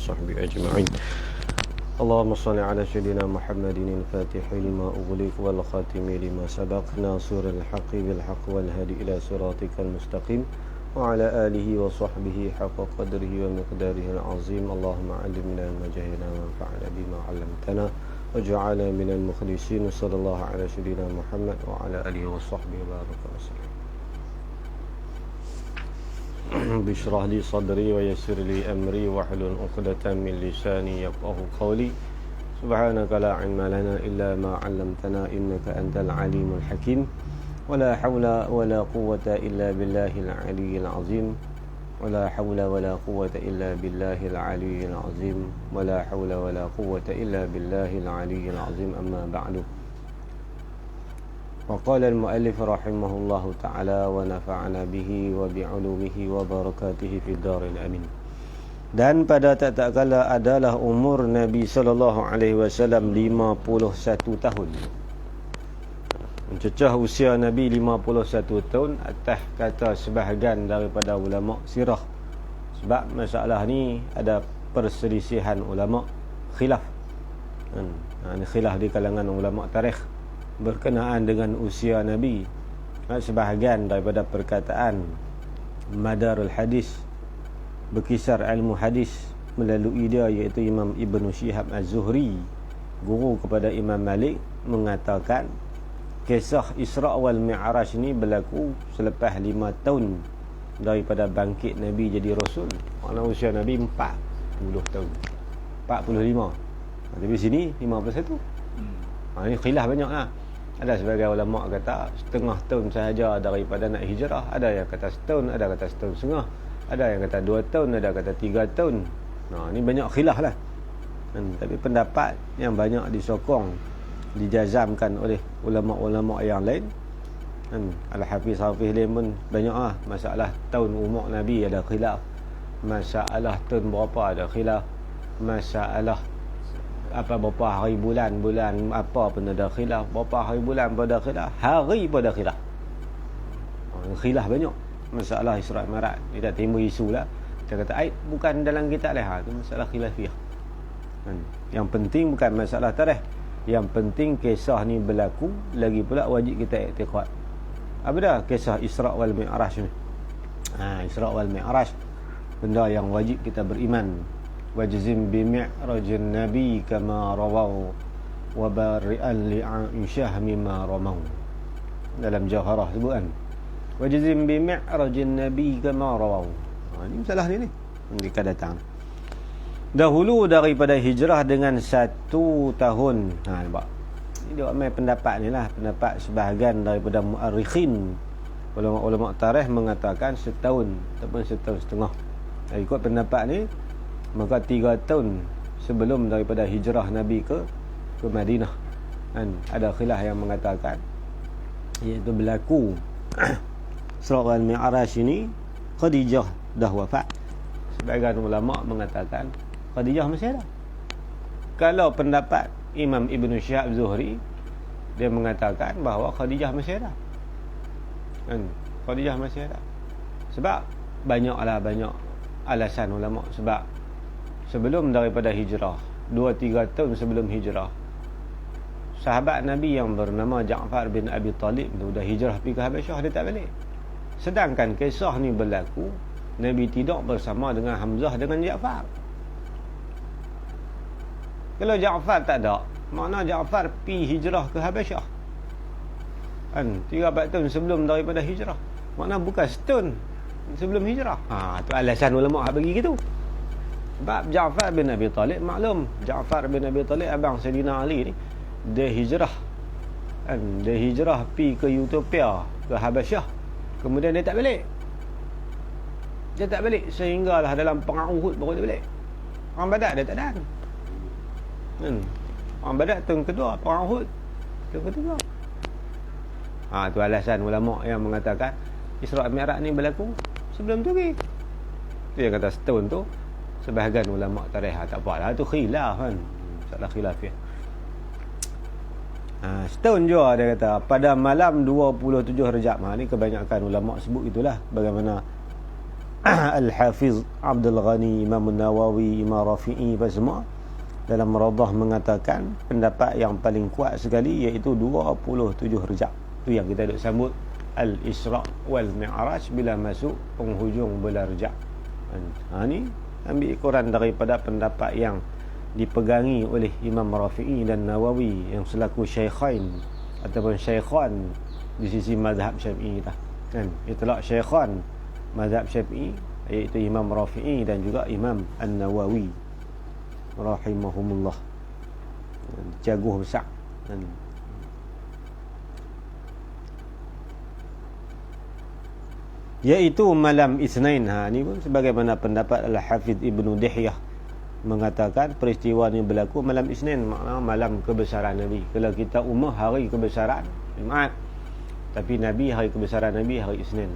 وصحبه أجمعين. اللهم صل على سيدنا محمد الفاتح لما أغلق والخاتم لما سبق ناصر الحق بالحق والهادي إلى صراطك المستقيم وعلى آله وصحبه حق قدره ومقداره العظيم. اللهم علمنا ما جهلنا وانفعنا بما علمتنا وجعلنا من المخلصين. صلى الله على سيدنا محمد وعلى آله وصحبه وبارك وسلم. بشرح لي صدري ويسر لي أمري واحلل عقدة من لساني يفقهوا قولي. سبحانك لا علم لنا إلا ما علمتنا إنك أنت العليم الحكيم. ولا حول ولا قوة إلا بالله العلي العظيم. ولا حول ولا قوة إلا بالله العلي العظيم. ولا حول ولا قوة إلا بالله العلي العظيم. أما بعد. وقال المؤلف رحمه الله تعالى ونفعنا به وبعلومه وبركاته في الدار الأمين. Dan pada tak kala adalah umur Nabi sallallahu alaihi wasallam 51 tahun. Mencecah usia Nabi 51 tahun atas kata sebahagian daripada ulama sirah. Sebab masalah ni ada perselisihan ulama, khilaf. Ini khilaf di kalangan ulama tarikh berkenaan dengan usia Nabi. Sebahagian daripada perkataan madarul hadis, berkisar ilmu hadis melalui dia, iaitu Imam Ibn Shihab Az-Zuhri, guru kepada Imam Malik, mengatakan kisah Isra' wal Mi'raj ini berlaku selepas 5 tahun daripada bangkit Nabi jadi Rasul. Maknanya usia Nabi 40 tahun, 45. Tapi sini 51. Ini khilaf banyak lah. Ada sebagai ulama kata setengah tahun sahaja daripada nak hijrah. Ada yang kata setahun, ada kata setahun setengah, ada yang kata 2 tahun, ada kata 3 tahun. Ini banyak khilaf lah. Tapi pendapat yang banyak disokong, dijazamkan oleh ulama-ulama yang lain. Al-Hafiz Hafiz lain pun banyak lah. Masalah tahun umur Nabi ada khilaf. Masalah tahun berapa ada khilaf. Masalah berapa hari bulan apa pun ada khilaf. Berapa hari bulan pun ada khilaf. Hari pun ada khilaf. Khilaf banyak. Masalah Isra' Mi'raj dia tak timbul isu lah. Dia kata aib bukan dalam kitab lah. Itu masalah khilafiyah. Yang penting bukan masalah tarikh. Yang penting kisah ni berlaku. Lagi pula wajib kita i'tiqad. Apa dah kisah Isra' wal Mi'raj ni? Isra' wal Mi'raj, benda yang wajib kita beriman. Wajzim bi mi'rajin nabi kama rawaw wa bari'an li Aisyah mimma ramaw. Dalam Jawharah sebut kan, wajzim bi mi'rajin nabi kama rawaw. Ini masalah ni jika datang dahulu daripada hijrah dengan 1 tahun. Nampak? Ini dia main pendapat ni lah. Pendapat sebahagian daripada mu'arikhin, ulama-ulama tarikh mengatakan setahun ataupun setahun setengah. Ikut pendapat ni, maka 3 tahun sebelum daripada hijrah Nabi ke Madinah. Ada khilaf yang mengatakan iaitu berlaku Isra' wal Mi'raj ini Khadijah dah wafat. Sebagian ulama mengatakan Khadijah masih ada. Kalau pendapat Imam Ibn Shihab Zuhri, dia mengatakan bahawa Khadijah masih ada. Khadijah masih ada. Sebab banyak alasan ulama. Sebab sebelum daripada hijrah, 2-3 tahun sebelum hijrah, sahabat Nabi yang bernama Ja'far bin Abi Talib tu dah hijrah pergi ke Habasyah, dia tak balik. Sedangkan kisah ni berlaku Nabi tidak bersama dengan Hamzah dengan Ja'far. Kalau Ja'far tak ada, makna Ja'far pergi hijrah ke Habasyah 3-4 tahun sebelum daripada hijrah. Makna bukan setahun sebelum hijrah. Tu alasan ulama bagi gitu. Sebab Ja'far bin Abi Talib, maklum Ja'far bin Abi Talib abang Sayyidina Ali ni, dia hijrah dia hijrah pergi ke Ethiopia, ke Habasyah. Kemudian dia tak balik. Sehinggalah dalam perang Uhud baru dia balik. Orang Badar dia tak ada. Orang Badar tahun kedua, perang Uhud tahun ketiga. Tu alasan ulama yang mengatakan Isra' Mi'raj ni berlaku sebelum tu lagi. Tu yang kata setahun tu. Sebahagian ulama tarikh tak apalah, tu khilaf kan. Masalah khilafiyah. Setahun juga dia kata pada malam 27 Rejab. Ni kebanyakan ulama sebut itulah. Bagaimana Al-Hafiz Abdul Ghani, Imam Nawawi, Imam Rafi'i semua dalam Radah mengatakan pendapat yang paling kuat sekali iaitu 27 rejab. Itu yang kita duk sambut Al-Isra' wal Mi'raj bila masuk penghujung bulan Rejab. Ni ambil ukuran daripada pendapat yang dipegangi oleh Imam Rafi'i dan Nawawi yang selaku syaikhain ataupun syaikhan di sisi mazhab Syafi'i kita. Itulah syaikhan mazhab Syafi'i iaitu Imam Rafi'i dan juga Imam An-Nawawi rahimahumullah. Jaguh besar. Iaitu malam Isnin. Ni pun sebagaimana pendapat Al-Hafidh Ibnu Dihyah mengatakan peristiwa ni berlaku malam Isnin, maknanya malam kebesaran Nabi. Kalau kita umumah hari kebesaran Jumaat, tapi Nabi hari kebesaran Nabi hari Isnin.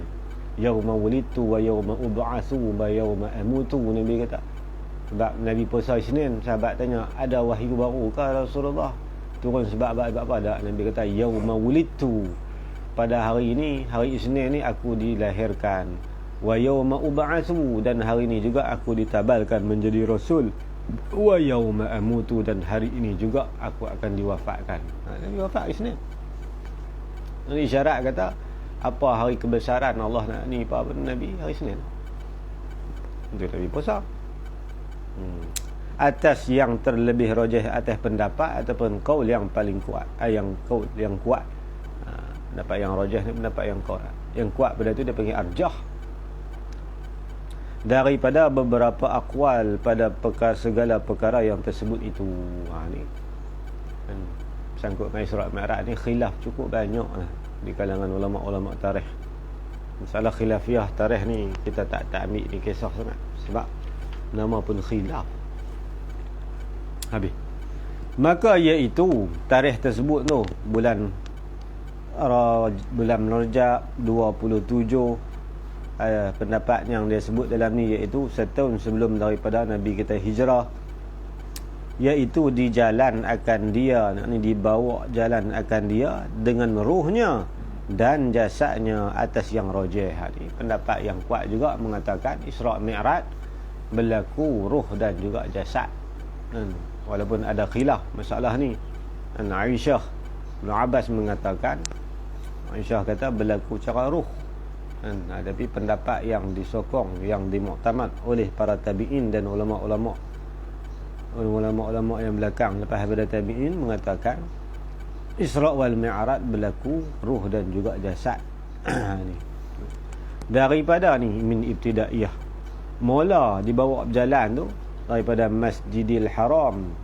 Yauma wulidtu wa yauma ub'atsu wa yauma amutu, Nabi kata. Sebab Nabi puasa Isnin, sahabat tanya, ada wahyu baru ke Rasulullah? Turun sebab apa? Ada. Nabi kata yauma wulidtu, pada hari ini, hari Isnin ni aku dilahirkan. Wa yauma ub'atsu, dan hari ini juga aku ditabalkan menjadi rasul. Wa yauma amutu, dan hari ini juga aku akan diwafatkan. Nabi wafat Isnin. Ini isyarat kata apa hari kebesaran Allah nak ni apa Nabi hari Isnin. Untuk Nabi puasa. Atas yang terlebih rajih atas pendapat ataupun qaul yang paling kuat, yang qaul yang kuat. Pendapat yang rajih ni pendapat yang kuat. Yang kuat pada tu dia panggil arjah. Daripada beberapa akwal pada segala perkara yang tersebut itu. Ni kan sangkut dengan Isra' Mi'raj ni khilaf cukup banyak di kalangan ulama-ulama tarikh. Masalah khilafiyah tarikh ni kita tak ambil di kisah sangat sebab nama pun khilaf. Habis. Maka iaitu tarikh tersebut tu bulan Rajab 27. Pendapat yang dia sebut dalam ni iaitu setahun sebelum daripada Nabi kita hijrah, iaitu di jalan akan dia, ni dibawa jalan akan dia dengan ruhnya dan jasadnya atas yang rajih. Ni pendapat yang kuat juga mengatakan Isra' Mi'raj berlaku ruh dan juga jasad. Walaupun ada khilaf masalah ni. Aisyah Ibn Abbas mengatakan, Aisyah kata berlaku cara ruh. Tapi pendapat yang disokong, yang dimuktamad oleh para tabi'in dan ulama-ulama yang belakang lepas daripada tabi'in mengatakan Isra' wal Mi'raj berlaku ruh dan juga jasad. Ni daripada ni min ibtidaiyah, mula dibawa berjalan tu daripada Masjidil Haram.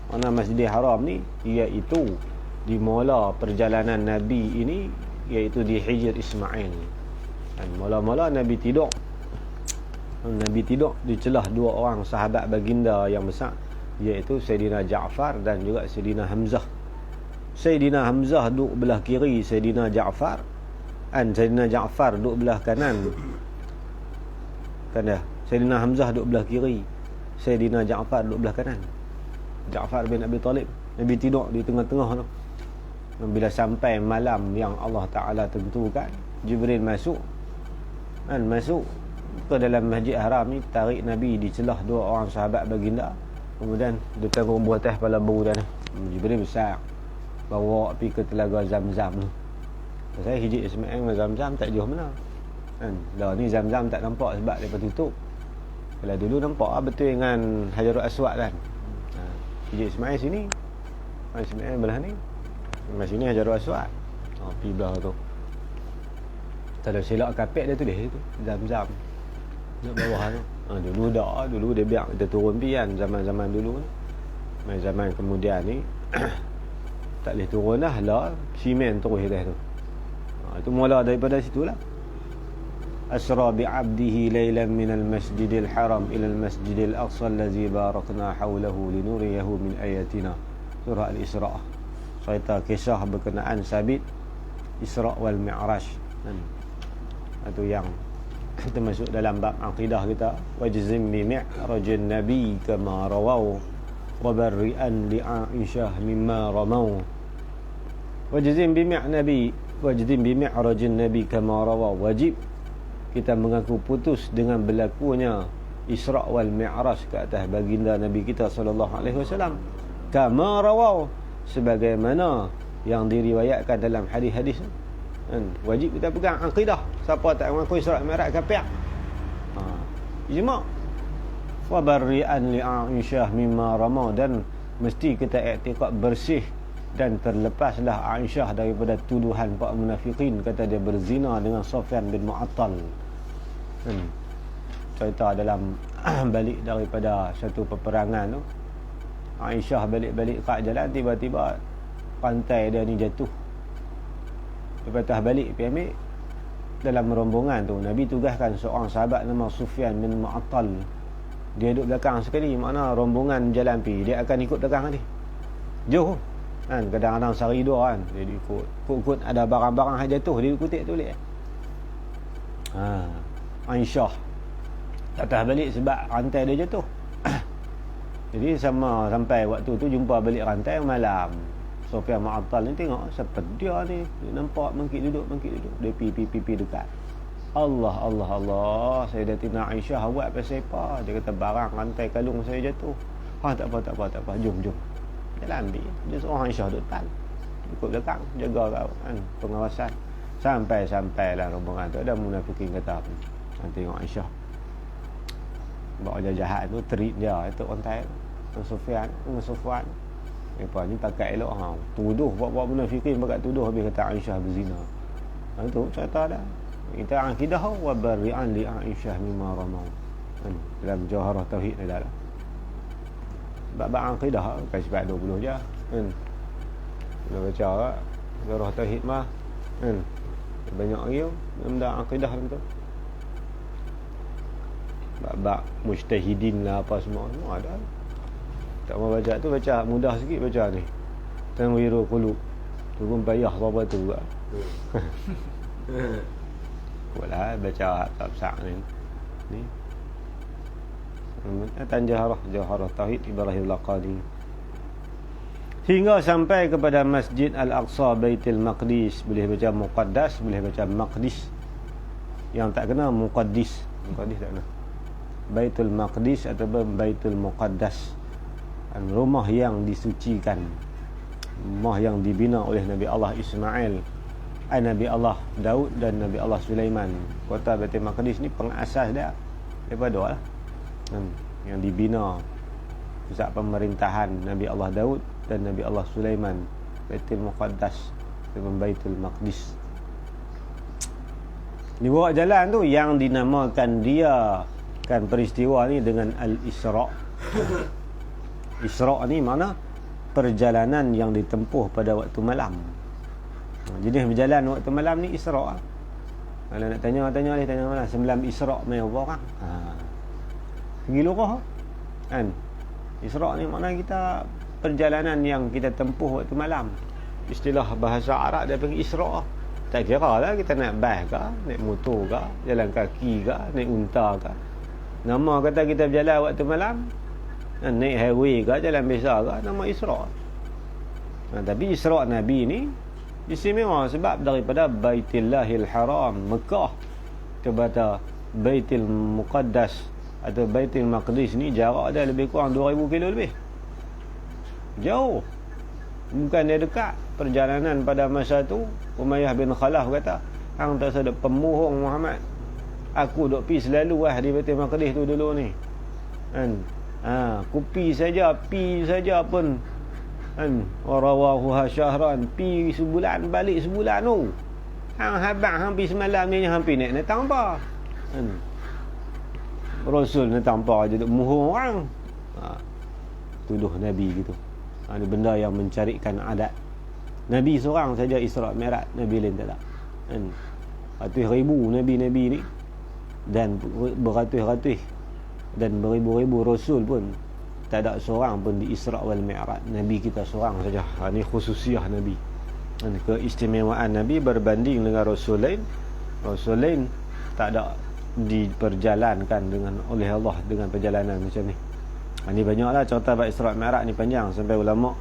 Mana Masjidil Haram ni iaitu dimula perjalanan Nabi ini iaitu di Hijr Ismail. Dan mula-mula Nabi tidur di celah dua orang sahabat baginda yang besar, iaitu Sayyidina Ja'far dan juga Sayyidina Hamzah. Sayyidina Hamzah duduk belah kiri Sayyidina Ja'far, dan Sayyidina Ja'far duduk belah kanan. Kan dah? Sayyidina Hamzah duduk belah kiri, Sayyidina Ja'far duduk belah kanan. Ja'far bin Abi Talib. Nabi tidur di tengah-tengah tu. Bila sampai malam yang Allah Ta'ala tentukan, Jibril masuk ke dalam Masjid Haram ni, tarik Nabi di celah dua orang sahabat baginda. Kemudian dia tengok buah teh kepala baru dah ni. Jibril besar bawa pergi ke telaga Zam-Zam tu. Saya Hijr Ismail dengan Zam-Zam tak jauh mana kan. Dah ni Zam-Zam tak nampak sebab dia tutup. Kalau dulu nampak betul dengan Hajarul Aswad kan. Hijr Ismail sini, Ismail belah ni, belah sini Hajarul Aswad. Pergi belah tu. Kalau silap kapek dia tulis tu Zam-Zam dekat bawah tu. Dulu dia biar kita turun pi kan, zaman-zaman dulu ni. Zaman kemudian ni tak boleh turun dah simen terus atas tu. Itu mula daripada situlah. Asra bi'abdihi laylan minal masjidil haram ilal masjidil aqsa allazi barakna hawlahu linuriyahu min ayatina. Surah Al-Isra'. Cerita kisah berkenaan sabit Isra' wal Mi'raj. Itu yang termasuk dalam bab akidah kita. Wajzim bi mi'rajin nabi kama rawaw wa barri'an li Aisyah mimma ramaw. Wajzim bi mi'rajin nabi kama rawaw. Wajib kita mengaku putus dengan berlakunya Isra' wal Mi'raj ke atas baginda Nabi kita sallallahu alaihi wasallam, kama rawaw, sebagaimana yang diriwayatkan dalam hadis-hadis. Wajib kita pegang akidah. Siapa tak mengaku Isra' Mi'raj kafir. Ijma'. Wa barri'an li Aisyah mimma rama, dan mesti kita i'tiqad bersih dan terlepaslah Aisyah daripada tuduhan para munafikin kata dia berzina dengan Sufyan bin Mu'attal. Cerita dalam balik daripada satu peperangan tu, Aisyah balik-balik kat jalan, tiba-tiba pantai dia ni jatuh. Lepas tu balik pergi ambil. Dalam rombongan tu Nabi tugaskan seorang sahabat nama Sufyan bin Mu'attal. Dia duduk belakang sekali, makna rombongan jalan pi, dia akan ikut belakang ni. Jauh kan, kadang-kadang sehari dua kan, dia ikut ada barang-barang yang jatuh, dia kutip tu boleh. Aisyah tak tahu balik sebab rantai dia jatuh. Jadi sampai waktu tu jumpa balik rantai malam. Sufyan Mu'attal ni tengok siapa dia ni, dia nampak mengkit duduk. Dia pi dekat. Allah, Sayyidatina Aisyah, awak pasal apa? Dia kata barang rantai kalung saya jatuh. Tak apa, jom. Jalan ambil. Dia seorang Aisyah duduk depan, ikut belakang, jaga kan, pengawasan. Sampailah rombongan tu, ada munafikin kata apa? Tengok Aisyah bawa jahat tu, treat dia itu rantai Sufyan. Lepas ni pakai elok, tuduh buat munafikin, pakai tuduh, habis kata Aisyah berzina. Itu cerita dah. Kita akidah wa bari'an li Aisyah mimma ramau. Dalam Jawharah Tauhid ni dah. Bab akidah kan sebab 20 je. Kita baca Jawharah Tauhid mah banyak lagi benda akidah tu. Bab mujtahidin lah apa semua ada. Tak mau baca tu, baca mudah sikit baca ni. Tanwirul qulub. Tu pun payah apa tu juga. Wala baca tak ni. Jawharah Tauhid Ibrahim Laqani. Hingga sampai kepada Masjid Al-Aqsa Baitul Maqdis. Boleh baca Muqaddas, boleh baca Maqdis. Yang tak kena Muqaddis tak kena. Baitul Maqdis ataupun Baitul Muqaddas, rumah yang disucikan, rumah yang dibina oleh Nabi Allah Ismail, Nabi Allah Daud dan Nabi Allah Sulaiman. Kota Baitul Maqdis ni pengasas dia daripada yang dibina pusat pemerintahan Nabi Allah Daud dan Nabi Allah Sulaiman, Baitul Muqaddas ataupun Baitul Maqdis. Dibawa jalan tu yang dinamakan dia kan peristiwa ni dengan Al-Isra'. Isra' ni mana perjalanan yang ditempuh pada waktu malam. Jadi berjalan waktu malam ni Isra'. Kalau nak tanya mana semalam Isra' mai orang. Pergi luar kan. Isra' ni makna kita perjalanan yang kita tempuh waktu malam. Istilah bahasa Arab dia panggil Isra'. Tak kira lah kita naik bas ke, naik motor ke, jalan kaki ke, naik unta ke. Nama kata kita berjalan waktu malam, naik highway ke, jalan biasa ke, nama Isra'. Tapi Isra' Nabi ni istimewa sebab daripada Baitillahil Haram Mekah kepada Baitul Muqaddas atau Baitul Maqdis ni jarak dia lebih kurang 2000 kilo lebih. Jauh. Bukan dia dekat. Perjalanan pada masa tu Umayyah bin Khalaf kata, hang tak sedap pemohong Muhammad. Aku duk pi selalu di Baitul Maqdis tu dulu ni. Kan? Aku pi saja pun kan, warawahu syahran, pi sebulan balik sebulan tu. Hang habang hampir semalam ni hampir naik datang apa? Kan? Rasul nak tampak aja duk mohong orang. Tuduh Nabi gitu. Ini benda yang mencarikan adat. Nabi seorang saja Isra' Mi'raj, Nabi lain tak. Kan? Ratus ribu Nabi-Nabi ni dan beratus-ratus dan beribu-ribu Rasul pun tak ada seorang pun di Isra' wal Mi'raj. Nabi kita seorang saja. Ini khususiah Nabi. Dan keistimewaan Nabi berbanding dengan Rasul lain. Rasul lain tak ada diperjalankan oleh Allah dengan perjalanan macam ni. Ini banyaklah cerita bab Isra' Mi'raj ni, panjang sampai ulama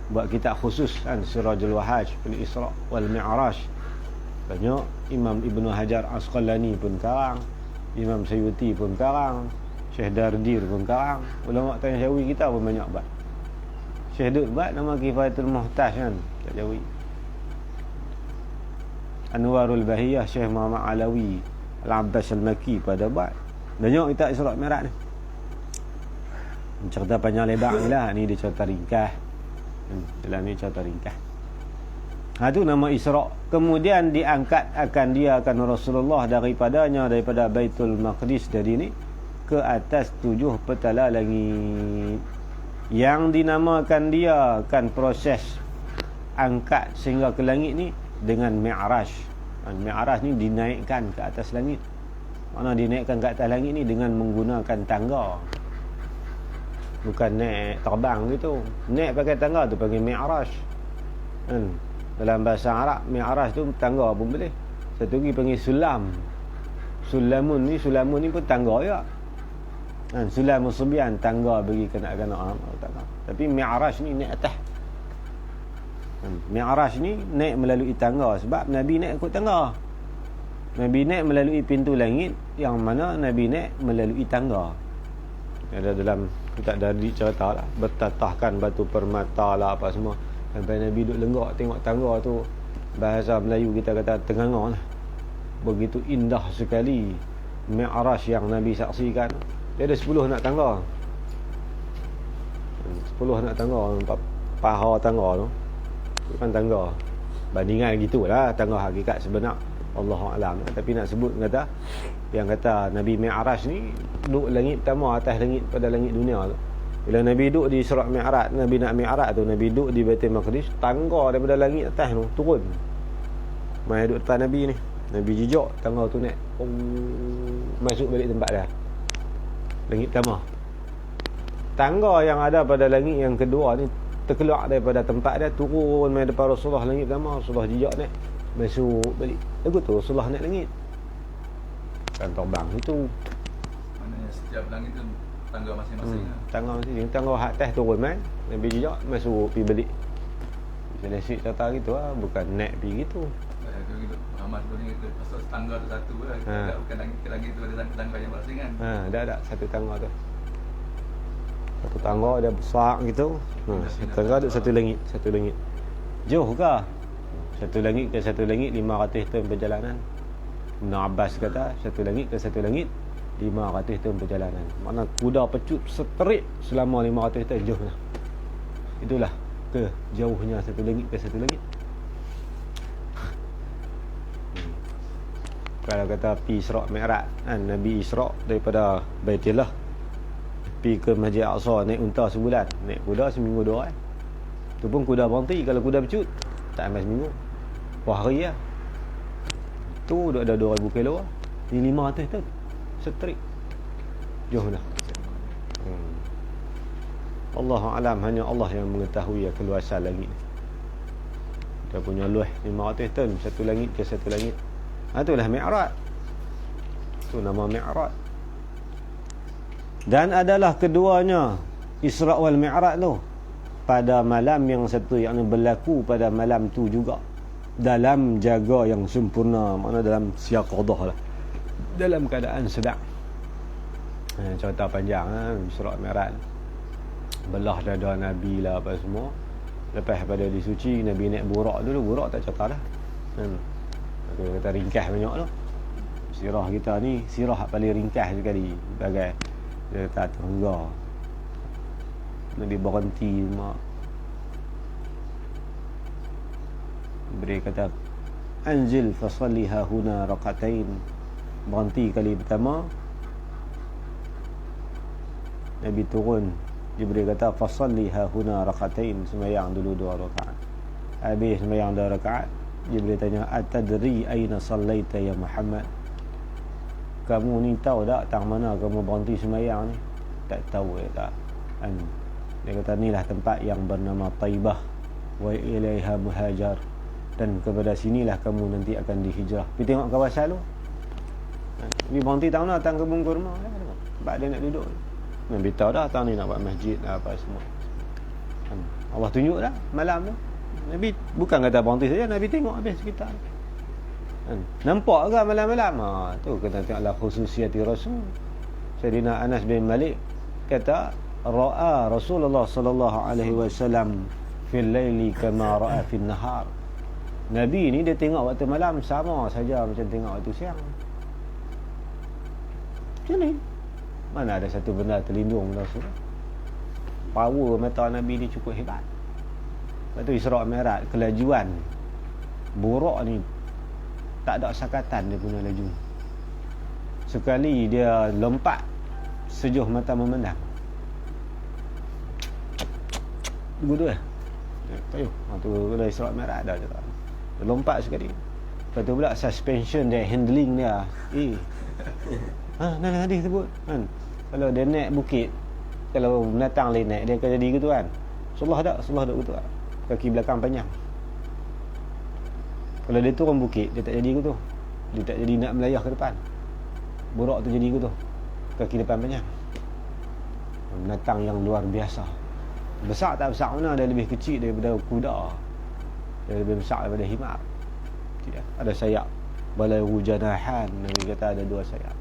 buat kitab khusus kan, Sirajul Wahaj fil Isra' wal Mi'raj. Banyak. Imam Ibnu Hajar Asqalani pun karang, Imam Suyuti pun karang, Syekh Dardir pun karang. Ulama Tasyawi kita pun banyak buat. Syekh Dud buat nama Kifayatul Muhtaj kan, Tasyawi. Anwarul Bahiyah Syekh Muhammad Alawi Al-Abbas Al-Maki pada buat. Banyak kita Isra' Mi'raj ni. Cerita panjang lebar ni lah. Ni dia cerita ringkas. Dalam ni cerita ringkas. Tu nama Isra'. Kemudian diangkat akan Rasulullah daripada Baitul Maqdis dari ni ke atas 7 petala langit. Yang dinamakan dia kan proses angkat sehingga ke langit ni dengan Mi'raj. Mi'raj ni dinaikkan ke atas langit. Mana dinaikkan ke atas langit ni dengan menggunakan tangga. Bukan naik terbang gitu. Naik pakai tangga tu panggil Mi'raj. Dalam bahasa Arab Mi'raj tu tangga pun boleh. Satu lagi panggil sulam. Sulamun ni pun tangga juga. Sulamus subyan, tangga bagi kanak-kanak. Tapi Mi'raj ni naik atas. Mi'raj ni naik melalui tangga. Sebab Nabi naik ikut tangga. Nabi naik melalui pintu langit, yang mana Nabi naik melalui tangga. Ada dalam kitab Dardi cerita lah, bertatahkan batu permata lah apa semua. Sampai Nabi duduk lenggak tengok tangga tu. Bahasa Melayu kita kata tenganga lah. Begitu indah sekali Mi'raj yang Nabi saksikan. Dia ada 10 nak tangga. 10 nak tangga. Paha tangga tu bukan tangga. Bandingan gitulah tangga hakikat sebenar. Allahu a'lam. Tapi nak sebut kata yang kata Nabi Mi'raj ni duduk langit pertama atas langit pada langit dunia tu. Bila Nabi duduk di Isra' Mi'raj, Nabi nak Mi'raj tu, Nabi duduk di Baitul Maqdis, tangga daripada langit atas tu turun. Mai duduk depan Nabi ni. Nabi jejak tangga tu naik. Masuk balik tempat dah. Langit pertama. Tangga yang ada pada langit yang kedua ni terkeluar daripada tempat dia, turun mai depan Rasulullah langit pertama. Rasulullah jejak naik, masuk balik. Lagu tu Rasulullah naik langit. Kan terbang itu. Maknanya setiap langit tu tangga masing-masing. Tangga masing-masing. Tangga hak atas turun mai, Nabi jejak masuk pergi balik. Selesai cerita gitu lah, bukan naik pergi gitu. Amat tu ni pasal tangga tu satu lah. Bukan langit ke langit tu ada tangga yang masing kan. Ada satu tangga tu. Satu tangga dia besar gitu. Satu tangga ada satu langit. Jauh ke? Satu langit ke satu langit 500 tahun perjalanan. Ibn Abbas kata satu langit ke satu langit 500 tahun perjalanan. Mana kuda pecut seterik selama 500 tahun jauhnya. Itulah ke jauhnya satu langit ke satu langit. Kalau kata pi Isra' Mi'raj kan, Nabi Isra' daripada Baitullah pi ke Masjid Aqsa naik unta sebulan, naik kuda seminggu 2 hari. Tu pun kuda berhenti. Kalau kuda bercut tak sampai seminggu, hari lah. Tu dah ada 2000 kilo lah. Ni 500 tu setrik jauh dah. Allahu a'lam, hanya Allah yang mengetahui keluasan langit. Dia punya luas 500 ton satu langit ke satu langit. Itulah Mi'raj. Itu nama Mi'raj. Dan adalah keduanya Isra' wal Mi'raj tu pada malam yang satu, yang berlaku pada malam tu juga dalam jaga yang sempurna, mana dalam siaqadah lah, dalam keadaan sedang. Cerita panjang Isra' Mi'raj. Belah dada Nabi lah apa semua. Lepas pada disuci, Nabi naik burak dulu. Burak tak cerita dah. Dia kata ringkas banyak tu. Sirah kita ni sirah paling ringkas sekali. Bagai dia kata tangga. Nabi berhenti mak. Beri kata anzil fasalliha huna raqatain. Berhenti kali pertama. Nabi turun. Jibril kata fasalliha huna raqatain, sembahyang dulu 2 rakaat. Habis sembahyang 2 rakaat, Jibril tanya atadri aina sallaita ya Muhammad? Kamu ni tahu tak tang mana kamu berhenti sembahyang ni? Tak tahu kata. Dia kata inilah tempat yang bernama Taibah wa ilaiha muhajar, dan kepada sinilah kamu nanti akan dihijrah. Pergi tengok kawasan lu. Dia berhenti tahu nak tang kebun kurma. Sebab dia nak duduk. Nabi tahu dah tang ni nak buat masjid apa semua. Allah tunjuk dah malam tu. Nabi bukan kata berhenti saja, Nabi tengok habis sekitar. Kan? Nampak ke malam-malam? Tu kena tengoklah khususiyati Rasul. Sayyidina Anas bin Malik kata, ra'a Rasulullah sallallahu alaihi wasallam fil laili kama ra'a fil nahar. Nabi ni dia tengok waktu malam sama saja macam tengok waktu siang. Macam ni. Mana ada satu benda terlindung Rasul. Power mata Nabi ni cukup hebat. Lepas tu Isra' Mi'raj, kelajuan Buraq ni tak ada sakatan dia punya laju. Sekali dia lompat, sejuh mata memandang. Gudu Tayo. Tu bila Isra' Mi'raj ada je tak. Dia lompat sekali. Lepas tu pula suspension dia, handling dia. Dalam hadis sebut kan. Kalau dia naik bukit, kalau binatang lain naik, dia akan jadi gitu kan. Rasulullah tak gitu kan. Kaki belakang panjang. Kalau dia turun bukit, dia tak jadi gitu. Dia tak jadi nak melayah ke depan. Buraq tu jadi gitu. Kaki depan panjang. Binatang yang luar biasa. Besar tak besar mana, dia lebih kecil daripada kuda. Dia lebih besar daripada himar. Tidak. Ada sayap. Balayru janahan. Nabi kata ada 2 sayap.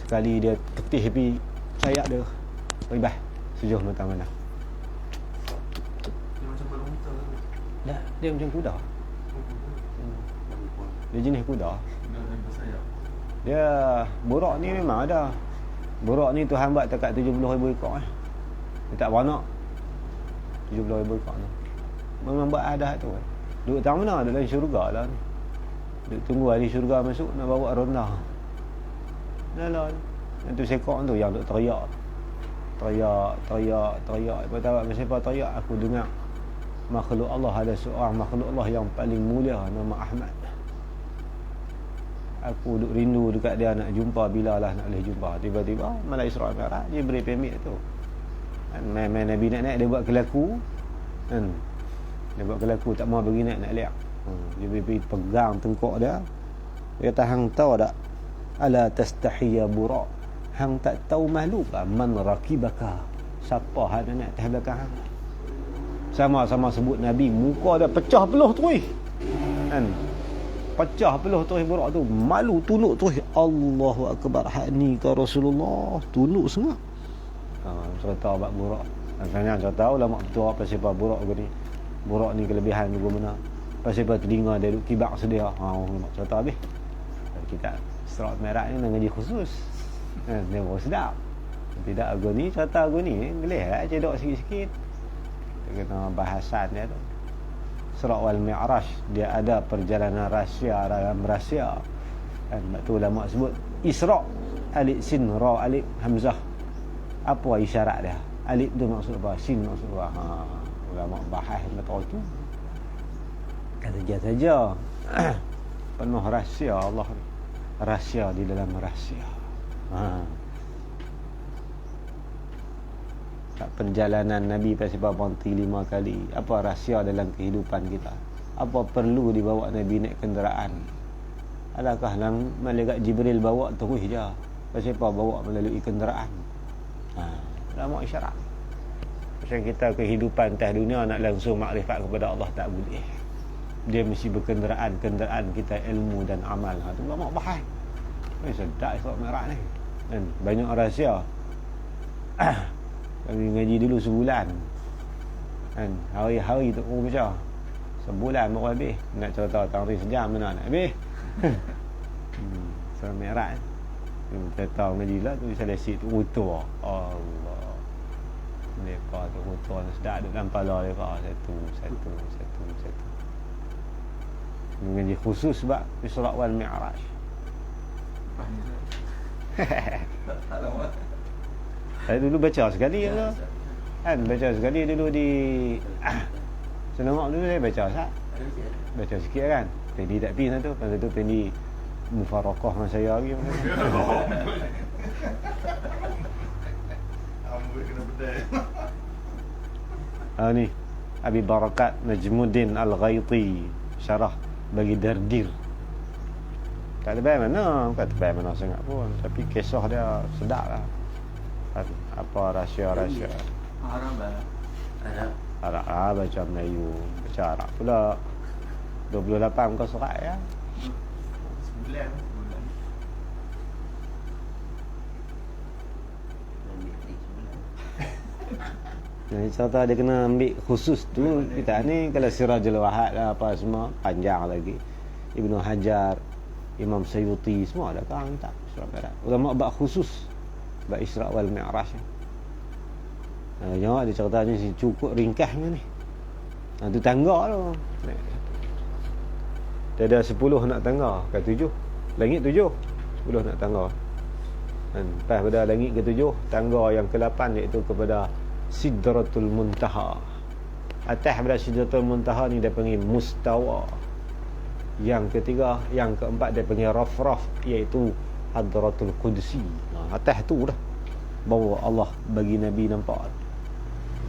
Sekali dia ketih pergi, sayap dia ribah sejuh mata mana. Dia macam balon hitam tu. Dah, dia macam kuda. Dia jenis kuda. Dia Buraq ni memang ada. Buraq ni Tuhan buat dekat 70,000 ekor Dia tak beranak. 70,000 ekor ni. Memang buat adat tu. Duduk tang mana? Duduk dalam syurga lah ni. Duduk tunggu ahli syurga masuk nak bawa ronda. Dah itu sekok tu yang duk teriak. Lepas tahu siapa teriak, aku dengar makhluk Allah, ada seorang makhluk Allah yang paling mulia nama Ahmad. Aku duk rindu dekat dia, nak jumpa bilalah nak boleh jumpa. Tiba-tiba malam Isra' Mi'raj dia beri permit tu. Main Nabi nak naik, dia buat kelaku kan. Dia buat kelaku tak mau bagi naik nak liak. Dia pergi pegang tengkok dia. Dia kata, hang tahu tak? Ala tastahiya Buraq. Hang tak tahu malu ke man rakibaka? Siapa hang nak atas belakang hang? Sama-sama sebut Nabi, muka dia pecah peluh terus. Kan? Pecah peluh terus Buraq tu. Malu tunduk terus. Allahu akbar, hak ni ke Rasulullah? Tunduk sangat. Cerita bab Buraq. Maknanya cerita ulama betul apa sebab Buraq ni. Buraq ni kelebihan juga mana? Pasal apa telinga dia duk kibak sedia. Ulama cerita habis. Kita Isra' Mi'raj ni nak ngaji khusus. Dia baru sedap. Tidak agoni, cerita agoni boleh lah cedok sikit-sikit. Kita kena bahasan dia tu. Isra' wal Mi'raj, dia ada perjalanan rahsia dalam rahsia. Dan tu ulama sebut Isra' alif sin ra alif hamzah. Apa isyarat dia? Alif tu maksud apa? Sin maksud apa? Ulama bahas betul tu. Kata saja penuh rahsia Allah ni. Rahsia di dalam rahsia. Perjalanan Nabi pasal berhenti 5 kali. Apa rahsia dalam kehidupan kita? Apa perlu dibawa Nabi naik kenderaan? Adakah malaikat Jibril bawa terus je? Pasal apa bawa melalui kenderaan? Ulama isyarat. Pasal kita kehidupan atas dunia nak langsung makrifat kepada Allah tak boleh. Dia mesti berkenderaan. Kenderaan kita ilmu dan amal. Itu ulama bahas. Sedap Isra' Mi'raj ni. Dan banyak rahsia. Kami ngaji dulu sebulan. Kan? Hari-hari tu baca. Sebulan baru habis. Nak cerita tangri sejam mana nak habis. Isra' Mi'raj. Cerita ngaji lah tu selesai tu utuh. Allah. Mereka tu utuh. Sedap duduk dalam kepala mereka. Satu. Ngaji khusus sebab Isra' wal Mi'raj. Saya dulu baca sekali ya, kan baca sekali dulu di Selangor dulu saya baca baca sikit kan. Pendi tak pi tu, lepas tu pendi mufarakah dengan saya lagi. Amboi kena pedai. Ni Abi Barakat Najmuddin Al-Ghaiti syarah bagi Dardir. Tak tebal mana, bukan tebal mana sangat pun, tapi kisah dia sedap lah. Apa rahsia-rahsia Arab baca Melayu, baca Arab pula. 28 muka surat ya. Sebulan. Sebulan. Ambil tik sebulan. Jadi cerita dia kena ambil khusus tu. Kita ni kalau Sirajul Wahad lah apa semua panjang lagi. Ibnu Hajar, Imam Sayyuti semua ada kan tak surat barat. Ulama bab khusus bab Isra wal Mi'raj. Jangan dia ceritanya si cukup ringkasnya ni. Tu tangga tu. Dia ada 10 nak tangga ke 7. Langit 7, 10 nak tangga. Dan lepas pada langit ke-7, tangga yang ke-8 iaitu kepada Sidratul Muntaha. Atas pada Sidratul Muntaha ni dia panggil Mustawa. Yang ketiga, yang keempat dia panggil Raf-Raf, iaitu Hadratul Qudsi. Atas tu dah bahawa Allah bagi Nabi nampak.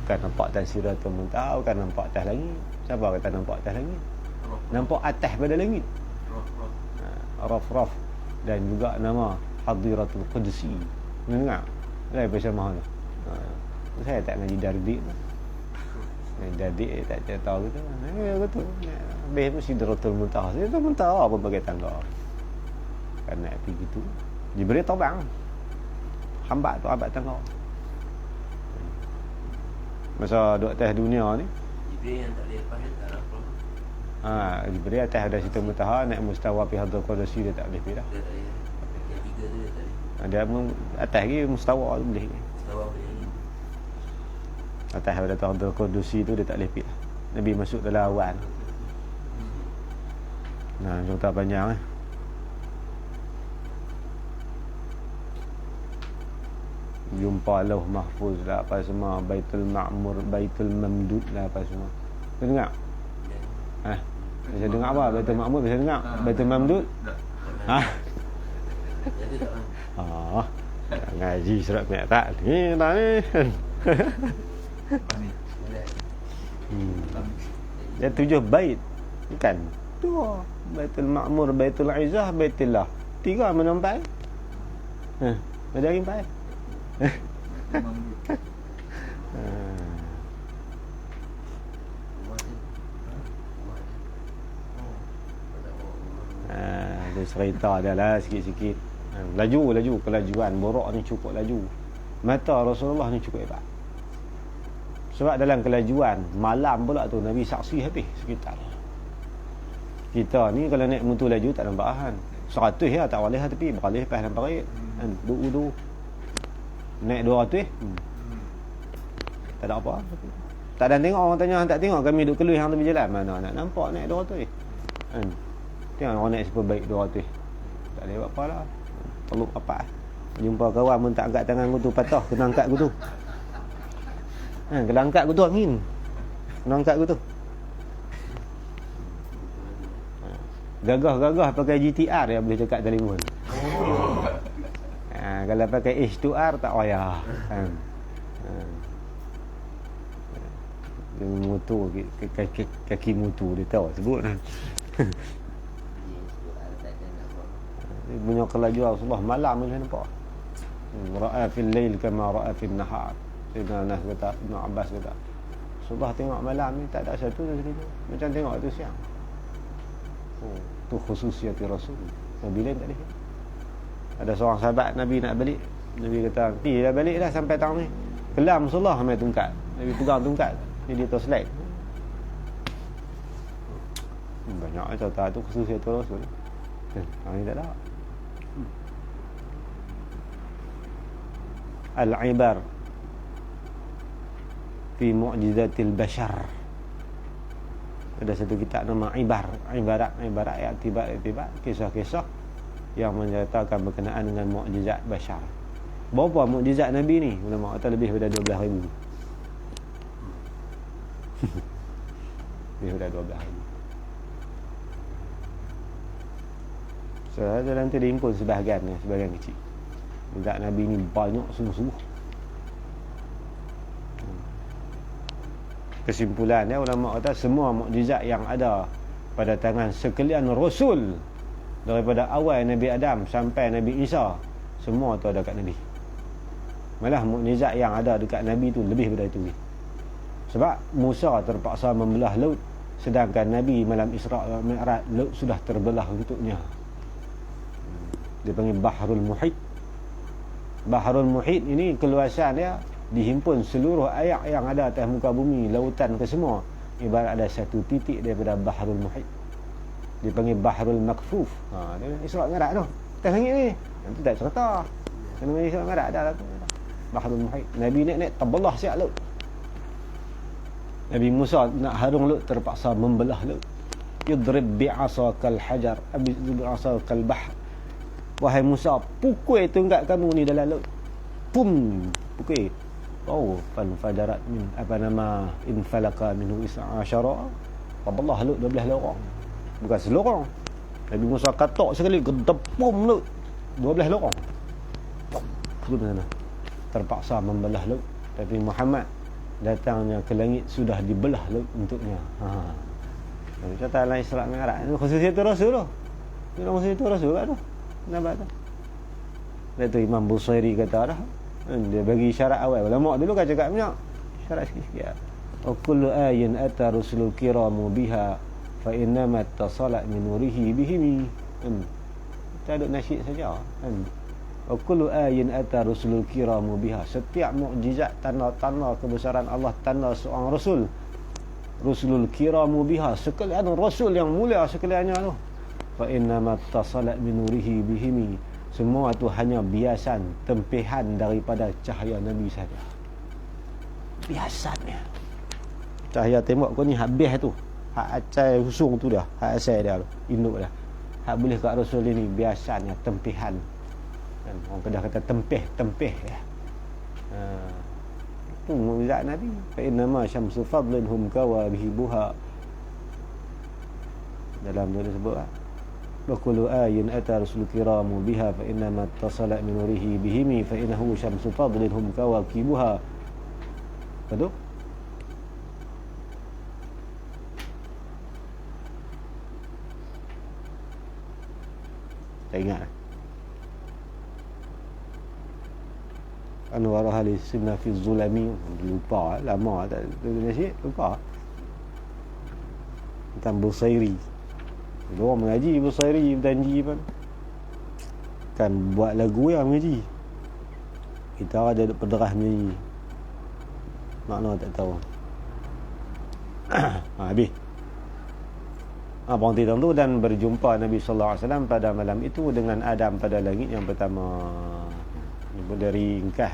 Bukan nampak atas Sidratul Muntaha, bukan nampak atas langit. Siapa kata nampak atas langit? Nampak atas pada langit. Raf-Raf. Dan juga nama Hadratul Qudsi. Dengar? Lain pasal mahal. Saya tak ngaji dardik tu. Dardik tak tahu gitu. Betul. Habis mesti Sidratul Muntaha. Sidratul Muntaha apa bagai tangga. Kan nak pergi gitu. Jibril terbang. Hambat tu abad tangga. Masa duduk atas dunia ni, Jibril yang tak boleh lepas dia tak nak apa. Jibril atas ada Sidratul Muntaha, naik mustawa fi Hadratul Qudsi dia tak boleh pergi dah. Dia tak boleh. Yang tiga tu dia tak boleh. Dia atas lagi mustawa tu boleh. Setawa boleh lagi. Atas pada Hadratul Qudsi tu dia tak boleh pergi dah. Nabi masuk dalam awan. Nah, cerita panjang Jumpa Lauh Mahfuz lah apa semua, Baitul Ma'mur, Baitul Mamdud lah apa semua. Kau dengar? Bisa dengar apa? Baitul Ma'mur bisa dengar? Baitul Mamdud? Jadi tak faham. Ngaji surat Mi'raj ni tak ni. Apa ni? Dia 7 bait. Bukan 2. Baitul Ma'mur, Baitul Izzah, Baitullah. 3 mana 4? Ada lagi 4? Memang Rumah dia. Rumah dia. Kau tak bawa rumah. Dia cerita dia lah sikit-sikit. Laju kelajuan borok ni cukup laju. Mata Rasulullah ni cukup hebat. Sebab dalam kelajuan malam pula tu Nabi saksi habis sekitar. Kita ni kalau naik motor laju tak nampak ahan. 100 ya tak boleh tepi, beralih pas nampak parit. Duk wudu. Naik 200 tak ada apa. Tak ada tengok, orang tanya tak tengok kami duk keluar hang tepi jalan mana nak nampak naik 200 kan. Tengok orang naik seperbike 200 tak boleh buat apa lah. Perlu apa jumpa kawan pun tak angkat tangan aku tu patah kena angkat aku tu. Kena angkat aku tu angin. Kena angkat aku tu. Gagah-gagah pakai GTR dia boleh cakap telefon. Kalau pakai H2R tak payah. Motor kaki motor dia tahu sebut. Punya kelajuan Rasulullah malam boleh nampak. Ra'a fil lail kama ra'a fil nahar. Sayyidina Anas kata, Ibn Abbas kata, Rasulullah tengok malam ni tak ada satu sekali. Macam tengok tu siang. Tu khususiat Rasul. Nabi lain tak ada. Ada seorang sahabat Nabi nak balik. Nabi kata, "Pi dah balik dah sampai tahun ni." Kelam Rasulullah ambil tungkat. Nabi pegang tungkat. Ni dia terus slide. Banyak cerita tu khususiat Rasul. Ini tak ada. Al-Ibar fi Mu'jizatil Bashar. Ada satu kitab nama Ibarat i'tibar kisah-kisah yang menceritakan berkenaan dengan mukjizat bashar. Berapa mukjizat Nabi ni? Ulama kata lebih daripada 12,000. Lebih daripada 12,000. So, nanti diimpun sebahagian kecil. Mukjizat Nabi ni banyak sungguh-sungguh. Kesimpulan dia ulama kata semua mukjizat yang ada pada tangan sekalian Rasul daripada awal Nabi Adam sampai Nabi Isa semua tu ada kat Nabi. Malah mukjizat yang ada dekat Nabi tu lebih daripada itu. Sebab Musa terpaksa membelah laut sedangkan Nabi malam Isra' dan Mi'raj laut sudah terbelah untuknya. Dia panggil Bahrul Muhit. Bahrul Muhit ini keluasan dia dihimpun seluruh air yang ada atas muka bumi, lautan ke semua, ibarat ada satu titik daripada Bahrul Muhit. Dipanggil Bahrul Makfuf. Dia Isra' Mi'raj tu. Atas langit ni. Nanti tak cerita. Kena Isra' Mi'raj ada lah tu. Bahrul Muhit. Nabi naik terbelah siap laut. Nabi Musa nak harung laut, terpaksa membelah laut. Yudrib bi'asakal hajar, abis bi'asakal bahr. Wahai Musa, pukul tongkat kamu ni dalam laut. Pum, pukul. Oh, fanfajarat min infalaka minhu 12. Terbelah laut 12 lorong. Bukan selorong. Nabi Musa katok sekali, gedepum laut 12 lorong. Pum sana. Terpaksa membelah laut. Tapi Muhammad datangnya ke langit sudah dibelah laut untuknya. Kata lain Isra' Mi'raj. Khususnya tu Rasul tu. Ini khususnya tu Rasul kat tu. Nampak tu. Itu Imam Busairi kata dah. Dia bagi syarat awal. Ulama dulu kan cakap banyak. Syarat sikit-sikit. Wa kullu ayin ata rusulul kiramu biha fa innama tasalat min nurihi bihimi. Kita duk nasyid saja. Wa kullu ayin ata rusulul kiramu biha. Setiap mukjizat tanda-tanda kebesaran Allah, tanda seorang rasul. Rusulul kiramu biha, sekalian rasul yang mulia sekaliannya tu. Fa innama tasalat min nurihi bihimi. Semua tu hanya biasan, tempihan daripada cahaya Nabi saja. Biasannya. Cahaya tembok kau ni habis tu. Hak acai husung tu dah, hak asai dia tu, induk dah. Hak boleh kat rasul ini biasannya, tempihan. Kan orang Kedah kata tempih ya. Itu mukjizat Nabi. Fa innama syamsu fadlin hum kawabibuha. Dalam tu disebut wa kullu ayin ata rasul kiramu biha fa innama tasalat min nurihi bihimi fa innahu syamsu fadlin hum kawakibuha. Betul? Tak ingat. Anwar ahli sunnah fi zulami, lupa lama tak nasi lupa. Tentang Busairi. Dia mengaji Busairi berjanji kan buat lagu yang mengaji. Kita ada pederah menyanyi. Makna tak tahu. Habis. Berhenti tu dan berjumpa Nabi sallallahu alaihi wasallam pada malam itu dengan Adam pada langit yang pertama. Dari ringkah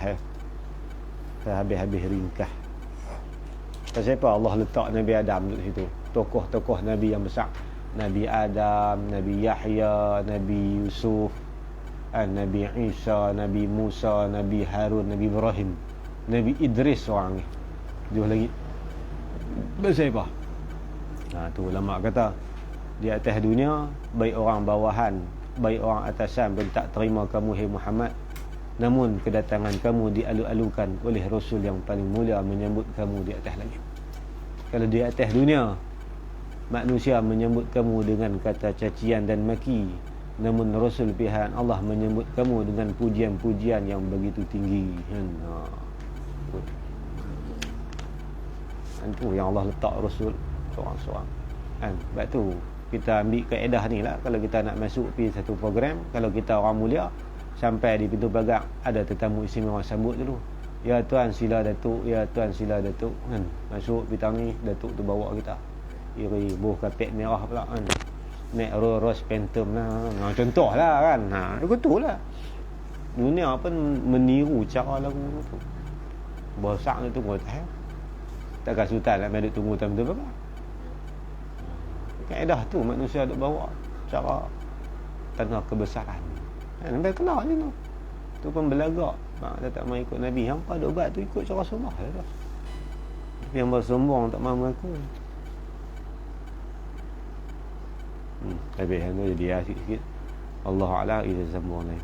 habis-habis ringkah. Siapa Allah letak Nabi Adam di situ? Tokoh-tokoh Nabi yang besar. Nabi Adam, Nabi Yahya, Nabi Yusuf, Nabi Isa, Nabi Musa, Nabi Harun, Nabi Ibrahim, Nabi Idris orang ni. Jauh lagi. Siapa? Tu ulama kata di atas dunia baik orang bawahan, baik orang atasan pun tak terima kamu hai Muhammad. Namun kedatangan kamu dialu-alukan oleh Rasul yang paling mulia menyambut kamu di atas langit. Kalau di atas dunia manusia menyambut kamu dengan kata cacian dan maki, namun Rasul pihak Allah menyambut kamu dengan pujian-pujian yang begitu tinggi. Itu yang Allah letak Rasul seorang-seorang. Sebab tu kita ambil kaedah ni lah. Kalau kita nak masuk pergi satu program, kalau kita orang mulia, sampai di pintu pagar ada tetamu istimewa sambut dulu. Ya tuan sila datuk, ya tuan sila datuk kan. Masuk pitang ni datuk tu bawa kita. Iri buah kapet merah pula kan. Naik Rolls Phantom lah. Contohlah kan. Begitulah. Dunia pun meniru cara lagu tu. Bosak tu tunggu tak. Takkan sultan nak duduk tunggu tam tu apa. Kaedah tu manusia duk bawa cara tanda kebesaran. Sampai kena je tu. Tu pun berlagak. Dia tak mahu ikut Nabi. Hampa duk buat tu ikut cara sunnah je tu. Yang bersombong tak mahu mengaku. Tapi yang tu jadi asik sikit. Allah A'la, ia sambung lain.